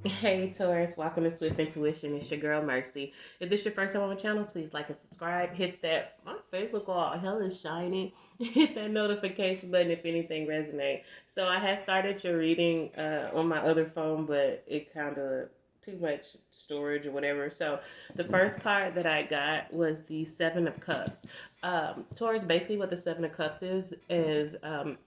Hey Taurus, welcome to Swift Intuition. It's your girl Mercy. If this is your first time on my channel, please like and subscribe. Hit that, my face look all hell is shiny. Hit that notification button if anything resonates. So I had started your reading on my other phone, but it kind of too much storage or whatever. So the first card that I got was the Seven of Cups. Taurus, basically what the Seven of Cups is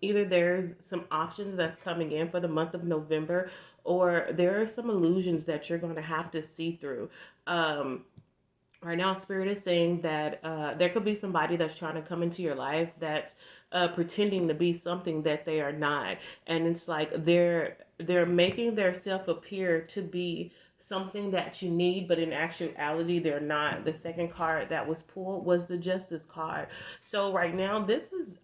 either there's some options that's coming in for the month of November, or there are some illusions that you're going to have to see through. Right now, Spirit is saying that there could be somebody that's trying to come into your life that's pretending to be something that they are not, and it's like they're making their self appear to be something that you need, but in actuality they're not. The second card that was pulled was the Justice card. So right now, this is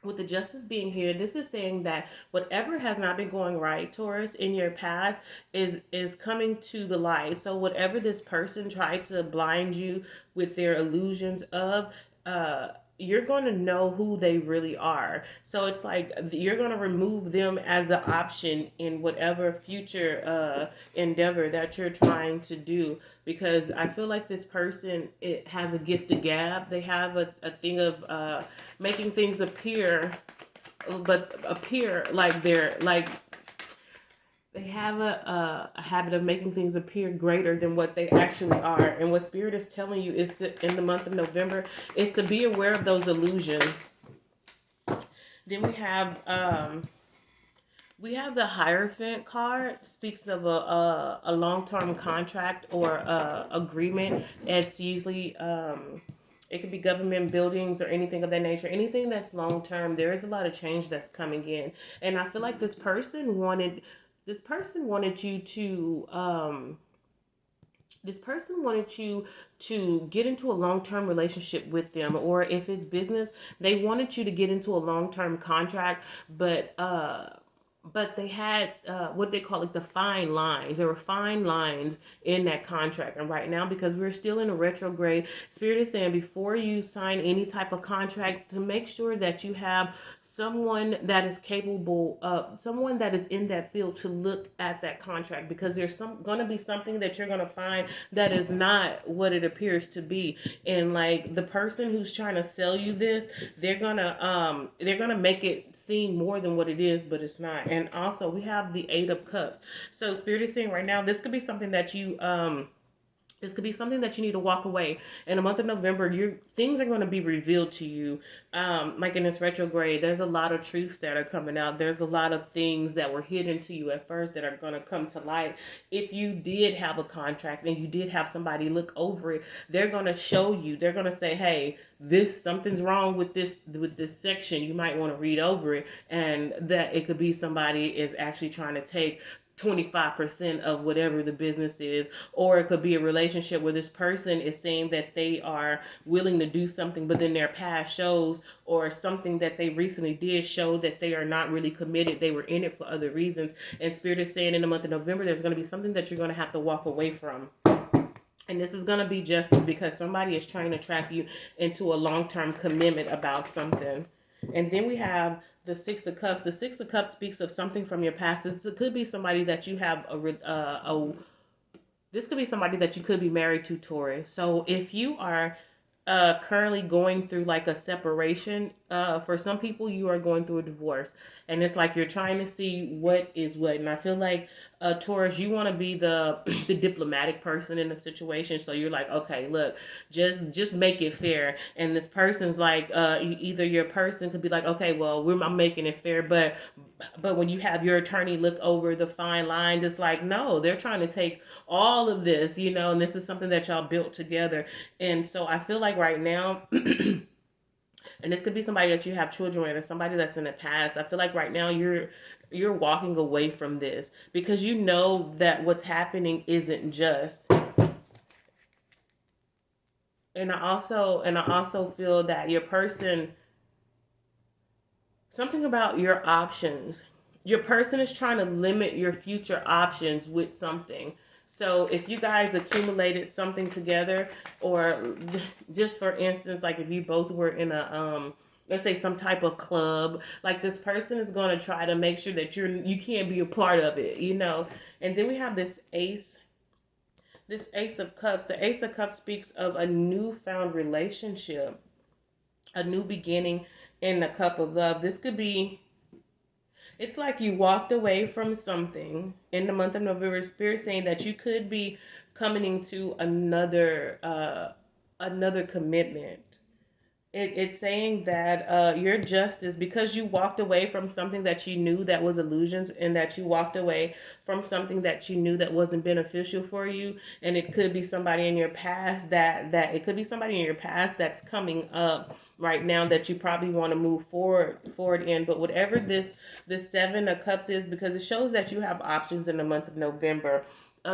with the justice being here, this is saying that whatever has not been going right, Taurus, in your past is coming to the light. So whatever this person tried to blind you with their illusions of, uh you're going to know who they really are. So it's like you're going to remove them as an option in whatever future endeavor that you're trying to do, because I feel like this person, it has a gift of gab. They have a thing of making things appear, but appear like they're like they have a habit of making things appear greater than what they actually are. And what Spirit is telling you is to, in the month of November, is to be aware of those illusions. Then we have the Hierophant card. Speaks of a long term contract or agreement. It's usually it could be government buildings or anything of that nature. Anything that's long term. There is a lot of change that's coming in, and I feel like this person wanted you to this person wanted you to get into a long-term relationship with them, or if it's business, they wanted you to get into a long-term contract, but they had what they call like the fine lines. There were fine lines in that contract. And right now, because we're still in a retrograde, Spirit is saying before you sign any type of contract, to make sure that you have someone that is capable of, someone that is in that field to look at that contract, because there's some going to be something that you're going to find that is not what it appears to be. And like the person who's trying to sell you this, they're gonna make it seem more than what it is, but it's not. And also we have the Eight of Cups. So Spirit is saying right now, this could be something that you need to walk away. In the month of November, your things are going to be revealed to you. Like in this retrograde, there's a lot of truths that are coming out. There's a lot of things that were hidden to you at first that are going to come to light. If you did have a contract and you did have somebody look over it, they're going to show you. They're going to say, "Hey, this something's wrong with this section. You might want to read over it." And that it could be somebody is actually trying to take 25% of whatever the business is, or it could be a relationship where this person is saying that they are willing to do something, but then their past shows, or something that they recently did show that they are not really committed. They were in it for other reasons. And Spirit is saying in the month of November, there's going to be something that you're going to have to walk away from. And this is going to be justice, because somebody is trying to trap you into a long-term commitment about something. And then we have the Six of Cups. The Six of Cups speaks of something from your past. This could be somebody that you have this could be somebody that you could be married to, Taurus. So if you are currently going through like a separation, for some people you are going through a divorce, and it's like you're trying to see what is what. And I feel like Taurus, you want to be the the diplomatic person in the situation. So you're like, okay, look, just make it fair. And this person's like, either your person could be like, okay, well, I'm making it fair, but when you have your attorney look over the fine line, it's like, no, they're trying to take all of this, and this is something that y'all built together. And so I feel like right now, and this could be somebody that you have children with, or somebody that's in the past. I feel like right now you're walking away from this, because you know that what's happening isn't just. And I also feel that your person, something about your options, your person is trying to limit your future options with something. So if you guys accumulated something together, or just for instance, like if you both were in let's say some type of club. Like this person is going to try to make sure that you can't be a part of it, you know. And then we have this Ace of Cups. The Ace of Cups speaks of a newfound relationship, a new beginning in the cup of love. This could be, it's like you walked away from something in the month of November. Spirit saying that you could be coming into another commitment. It's saying that your justice, because you walked away from something that you knew that was illusions, and that you walked away from something that you knew that wasn't beneficial for you. And it could be somebody in your past that it could be somebody in your past that's coming up right now that you probably want to move forward in. But whatever this Seven of Cups is, because it shows that you have options in the month of November.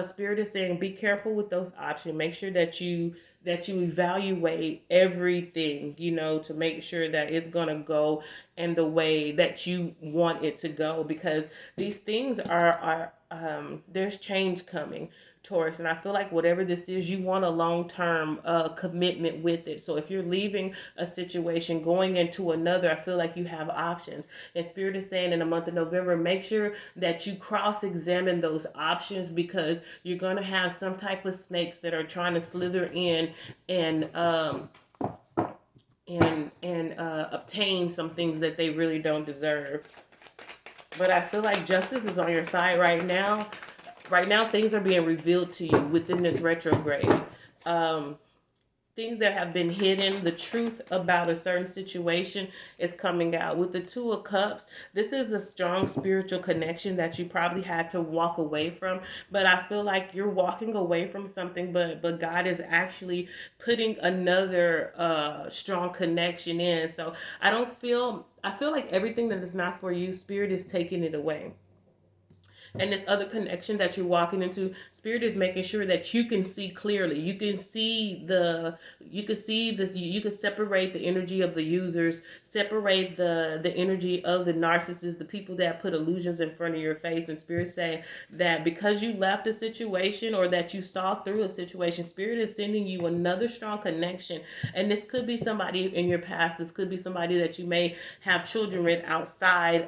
Spirit is saying be careful with those options. Make sure that you evaluate everything, you know, to make sure that it's going to go in the way that you want it to go, because these things are there's change coming, Taurus. And I feel like whatever this is, you want a long-term commitment with it. So if you're leaving a situation, going into another, I feel like you have options. And Spirit is saying in the month of November, make sure that you cross-examine those options, because you're going to have some type of snakes that are trying to slither in and obtain some things that they really don't deserve. But I feel like justice is on your side right now. Right now, things are being revealed to you within this retrograde. Things that have been hidden, the truth about a certain situation is coming out. With the Two of Cups, this is a strong spiritual connection that you probably had to walk away from. But I feel like you're walking away from something, but God is actually putting another strong connection in. So I feel like everything that is not for you, Spirit is taking it away. And this other connection that you're walking into, Spirit is making sure that you can see clearly. You can see this. You can separate the energy of the users, separate the energy of the narcissists, the people that put illusions in front of your face. And Spirit say that because you left a situation, or that you saw through a situation, Spirit is sending you another strong connection. And this could be somebody in your past. This could be somebody that you may have children with outside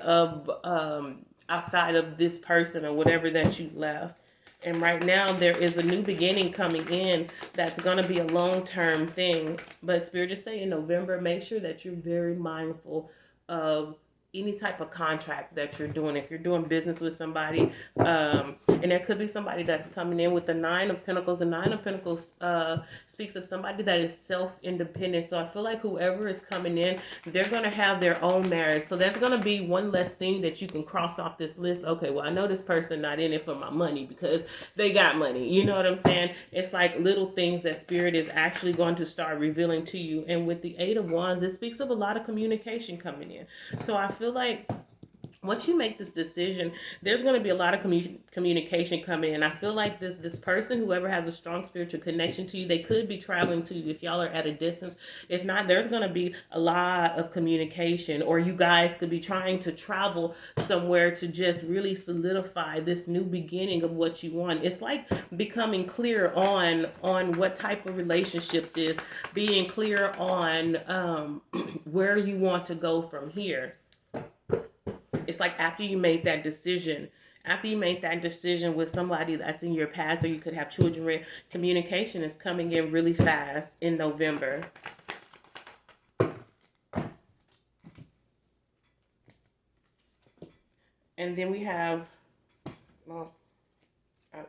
of this person or whatever that you left. And right now there is a new beginning coming in that's going to be a long-term thing. But Spirit is saying in November, make sure that you're very mindful of any type of contract that you're doing. If you're doing business with somebody, and there could be somebody that's coming in with the Nine of Pentacles. The Nine of Pentacles speaks of somebody that is self-independent. So I feel like whoever is coming in, they're going to have their own marriage. So that's going to be one less thing that you can cross off this list. Okay, well, I know this person not in it for my money because they got money. You know what I'm saying? It's like little things that Spirit is actually going to start revealing to you. And with the Eight of Wands, this speaks of a lot of communication coming in. So I feel like once you make this decision, there's going to be a lot of communication coming in. I feel like this person, whoever has a strong spiritual connection to you, they could be traveling to you if y'all are at a distance. If not, there's going to be a lot of communication, or you guys could be trying to travel somewhere to just really solidify this new beginning of what you want. It's like becoming clear on what type of relationship this, being clear on where you want to go from here. It's like after you make that decision with somebody that's in your past, or you could have children with, communication is coming in really fast in November. And then we have, well, are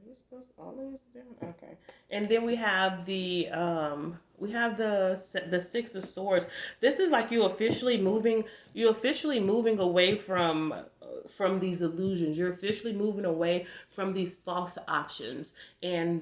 you supposed to all of this down? Okay. And then we have the Six of Swords. This is like you officially moving away from these illusions. You're officially moving away from these false options, and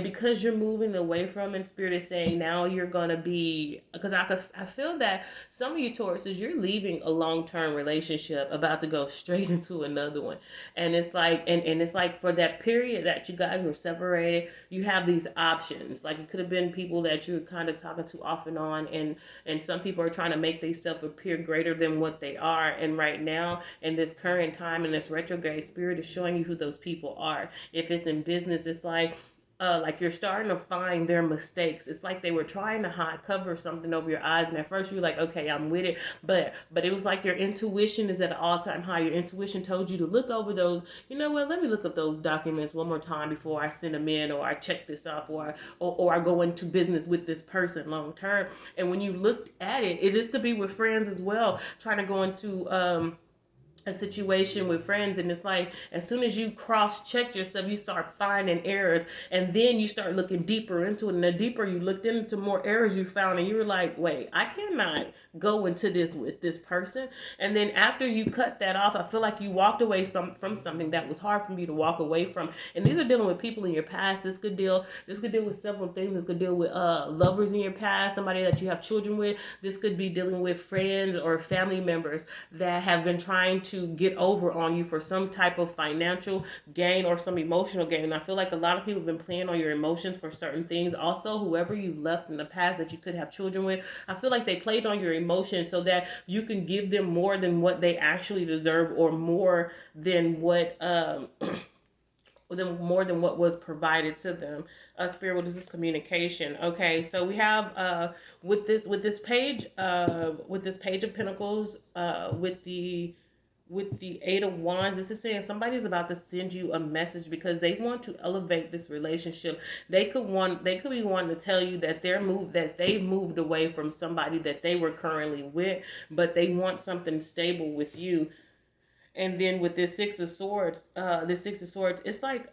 because you're moving away from it, Spirit is saying now you're gonna be, because I feel that some of you Tauruses, you're leaving a long-term relationship about to go straight into another one, and it's like and it's like for that period that you guys were separated, you have these options. Like it could have been people that you were kind of talking to off and on, and some people are trying to make themselves appear greater than what they are. And right now in this current time, in this retrograde, Spirit is showing you who those people are. If it's in business, it's like like you're starting to find their mistakes. It's like they were trying to cover something over your eyes, and at first you were like, okay, I'm with it, but it was like your intuition is at an all-time high. Your intuition told you to look over those. You know what? Let me look up those documents one more time before I send them in, or I check this off, or I go into business with this person long term. And when you looked at it, this could be with friends as well, trying to go into a situation with friends, and it's like as soon as you cross check yourself, you start finding errors, and then you start looking deeper into it, and the deeper you looked into, more errors you found, and you were like, wait, I cannot go into this with this person. And then after you cut that off, I feel like you walked away from something that was hard for you to walk away from. And these are dealing with people in your past. This could deal with several things. This could deal with lovers in your past, somebody that you have children with. This could be dealing with friends or family members that have been trying to get over on you for some type of financial gain or some emotional gain. And I feel like a lot of people have been playing on your emotions for certain things. Also, whoever you left in the past that you could have children with, I feel like they played on your emotions so that you can give them more than what they actually deserve, or more than what more than what was provided to them. Spirit, what is this communication? Okay, so we have with this page of Pentacles, with the Eight of Wands, this is saying somebody's about to send you a message because they want to elevate this relationship. They could be wanting to tell you that they've moved away from somebody that they were currently with, but they want something stable with you. And then with this Six of Swords, it's like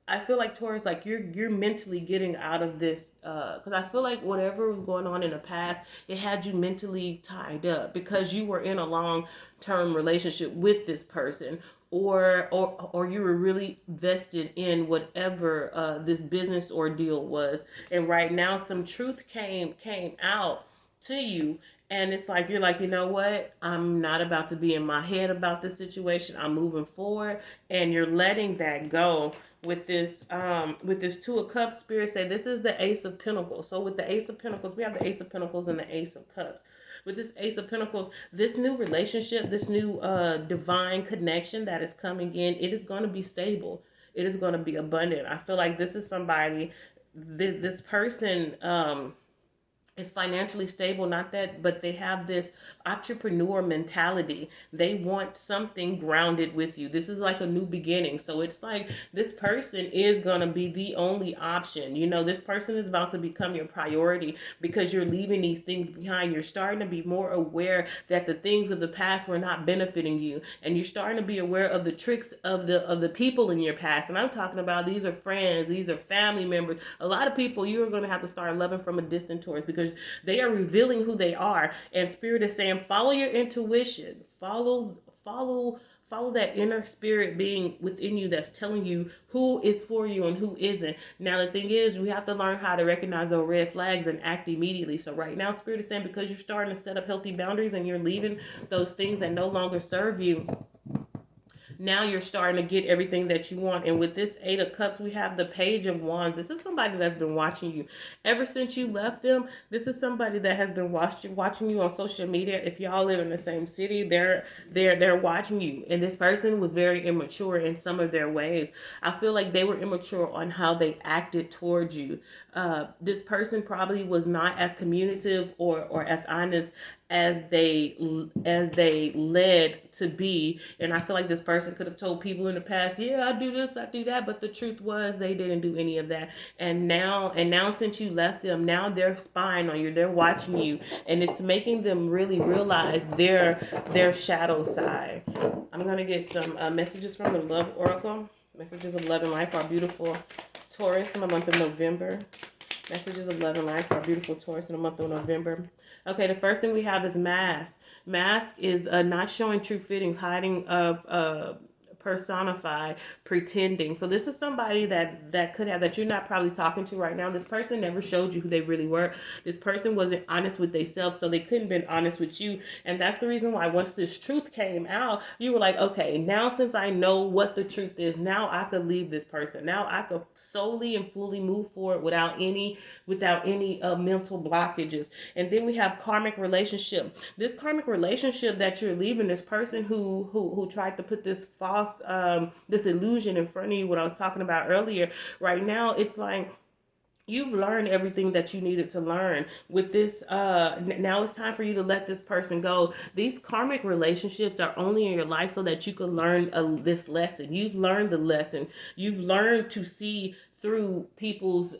I feel like, Taurus, like you're mentally getting out of this, because I feel like whatever was going on in the past, it had you mentally tied up because you were in a long-term relationship with this person, or you were really vested in whatever this business ordeal was. And right now some truth came out to you, and it's like you're like, you know what, I'm not about to be in my head about this situation. I'm moving forward, and you're letting that go. With this Two of Cups, Spirit say this is the Ace of Pentacles. So with the Ace of Pentacles, we have the Ace of Pentacles and the Ace of Cups. With this Ace of Pentacles, this new relationship, this new divine connection that is coming in, it is going to be stable. It is going to be abundant. I feel like this is somebody, this person is financially stable, not that, but they have this entrepreneur mentality. They want something grounded with you. This is like a new beginning. So it's like this person is going to be the only option. You know, this person is about to become your priority because you're leaving these things behind. You're starting to be more aware that the things of the past were not benefiting you. And you're starting to be aware of the tricks of the people in your past. And I'm talking about, these are friends, these are family members. A lot of people you are going to have to start loving from a distant towards, because they are revealing who they are. And Spirit is saying, follow your intuition. Follow that inner spirit being within you that's telling you who is for you and who isn't. Now, the thing is, we have to learn how to recognize those red flags and act immediately. So right now, Spirit is saying, because you're starting to set up healthy boundaries and you're leaving those things that no longer serve you, now you're starting to get everything that you want. And with this Eight of Cups, we have the Page of Wands. This is somebody that's been watching you ever since you left them. This is somebody that has been watching you on social media. If y'all live in the same city, they're watching you. And this person was very immature in some of their ways. I feel like they were immature on how they acted towards you. This person probably was not as communicative or as honest as they led to be. And I feel like this person could have told people in the past, yeah, I do this, I do that, but the truth was they didn't do any of that. And now since you left them, now they're spying on you, they're watching you, and it's making them really realize their shadow side. I'm gonna get some messages from the Love Oracle. Messages of love and life, our beautiful Taurus in the month of November. Messages of love and life for our beautiful Taurus in the month of November. Okay, the first thing we have is mask. Mask is not showing true feelings, hiding personified, pretending. So this is somebody that could have, that you're not probably talking to right now. This person never showed you who they really were. This person wasn't honest with themselves, so they couldn't been honest with you. And that's the reason why once this truth came out, you were like, okay, now since I know what the truth is, now I could leave this person. Now I could solely and fully move forward without any mental blockages. And then we have karmic relationship. This karmic relationship that you're leaving, this person who tried to put this false across this illusion in front of you, what I was talking about earlier. Right now, it's like you've learned everything that you needed to learn with this. Now it's time for you to let this person go. These karmic relationships are only in your life so that you can learn this lesson. You've learned the lesson. You've learned to see through people's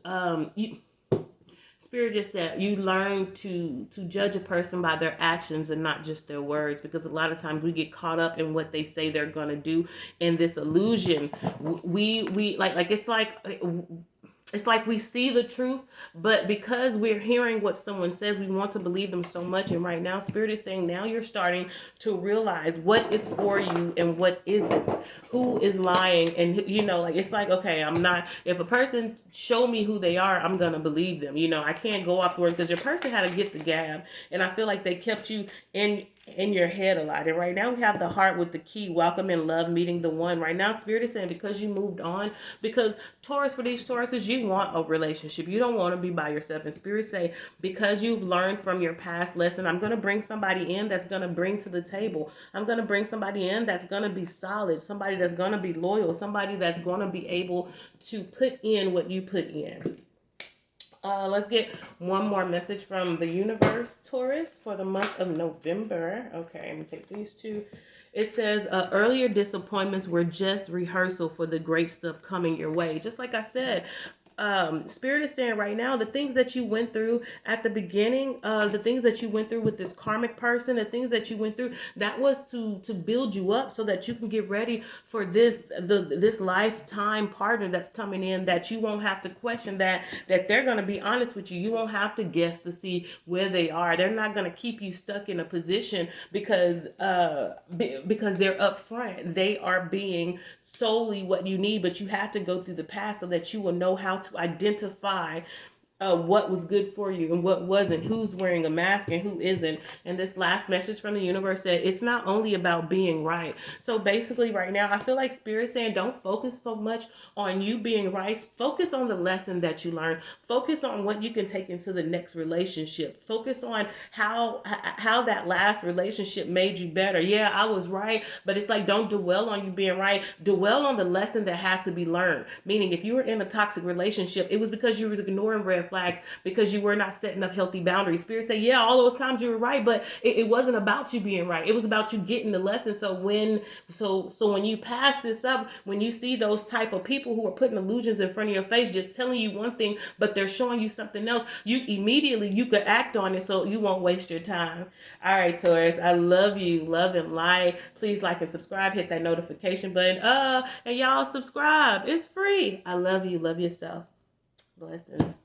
Spirit just said you learn to judge a person by their actions and not just their words, because a lot of times we get caught up in what they say they're gonna do in this illusion. We like it's like we see the truth, but because we're hearing what someone says, we want to believe them so much. And right now, Spirit is saying now you're starting to realize what is for you and what isn't, who is lying. And, like, it's like, okay, I'm not, if a person show me who they are, I'm going to believe them. I can't go off the word because your person had to get the gab. And I feel like they kept you in your head a lot. And right now we have the heart with the key, welcome and love, meeting the one. Right now Spirit is saying because you moved on, because Taurus, for these Tauruses, you want a relationship, you don't want to be by yourself. And Spirit say because you've learned from your past lesson, I'm going to bring somebody in that's going to bring to the table. I'm going to bring somebody in that's going to be solid, somebody that's going to be loyal, somebody that's going to be able to put in what you put in. Let's get one more message from the universe, Taurus, for the month of November. Okay, I'm going to take these two. It says, earlier disappointments were just rehearsal for the great stuff coming your way. Just like I said, Spirit is saying right now, the things that you went through at the beginning, the things that you went through with this karmic person, the things that you went through, that was to build you up so that you can get ready for this lifetime partner that's coming in, that you won't have to question, that they're going to be honest with you. You won't have to guess to see where they are. They're not going to keep you stuck in a position because they're upfront. They are being solely what you need, but you have to go through the past so that you will know how to identify what was good for you and what wasn't, who's wearing a mask and who isn't. And this last message from the universe said it's not only about being right. So basically right now I feel like Spirit saying don't focus so much on you being right. Focus on the lesson that you learned. Focus on what you can take into the next relationship. Focus on how that last relationship made you better. Yeah, I was right, but it's like don't dwell on you being right. Dwell on the lesson that had to be learned. Meaning if you were in a toxic relationship, it was because you was ignoring red flags, because you were not setting up healthy boundaries. Spirit say, yeah, all those times you were right, but it wasn't about you being right. It was about you getting the lesson. So when you pass this up, when you see those type of people who are putting illusions in front of your face, just telling you one thing, but they're showing you something else, you could act on it so you won't waste your time. All right, Taurus, I love you. Love and light. Please like and subscribe. Hit that notification button. And y'all subscribe. It's free. I love you. Love yourself. Blessings.